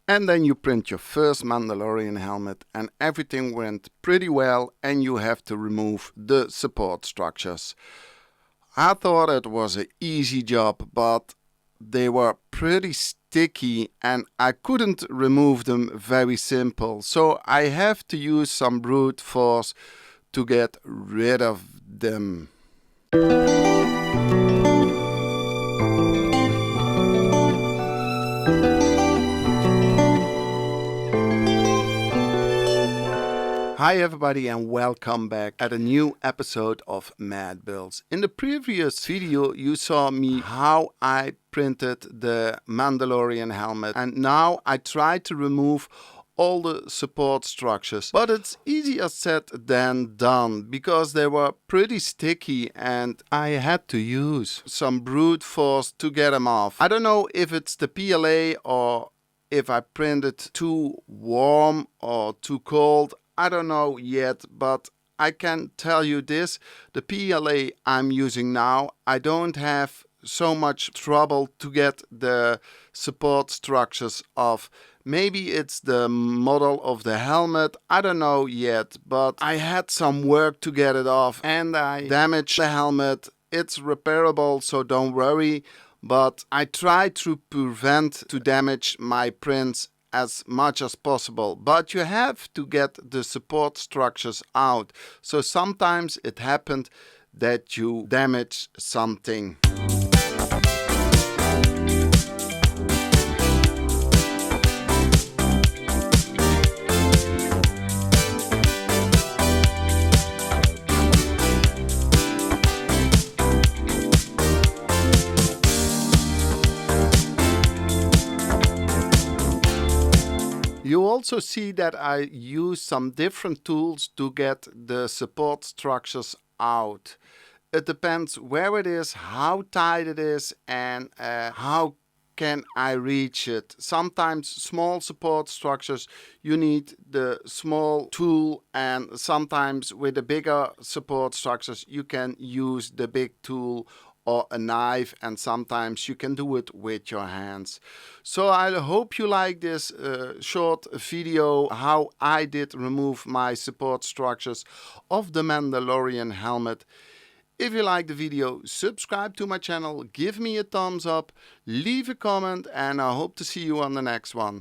And then you print your first Mandalorian helmet and everything went pretty well, and you have to remove the support structures. I thought it was an easy job, but they were pretty sticky and I couldn't remove them very simple. So I have to use some brute force to get rid of them. Hi everybody and welcome back at a new episode of Mad Builds. In the previous video you saw me how I printed the Mandalorian helmet, and now I try to remove all the support structures, but it's easier said than done because they were pretty sticky and I had to use some brute force to get them off. I don't know if it's the PLA or if I printed too warm or too cold. I don't know yet, but I can tell you this, the PLA I'm using now, I don't have so much trouble to get the support structures off. Maybe it's the model of the helmet, I don't know yet, but I had some work to get it off and I damaged the helmet. It's repairable, so don't worry, but I try to prevent to damage my prints as much as possible, but you have to get the support structures out. So sometimes it happened that you damage something. You also see that I use some different tools to get the support structures out. It depends where it is, how tight it is, and how can I reach it. Sometimes small support structures you need the small tool, and sometimes with the bigger support structures you can use the big tool or a knife, and sometimes you can do it with your hands. So I hope you like this short video how I did remove my support structures of the Mandalorian helmet. If you like the video, subscribe to my channel, give me a thumbs up, leave a comment, and I hope to see you on the next one.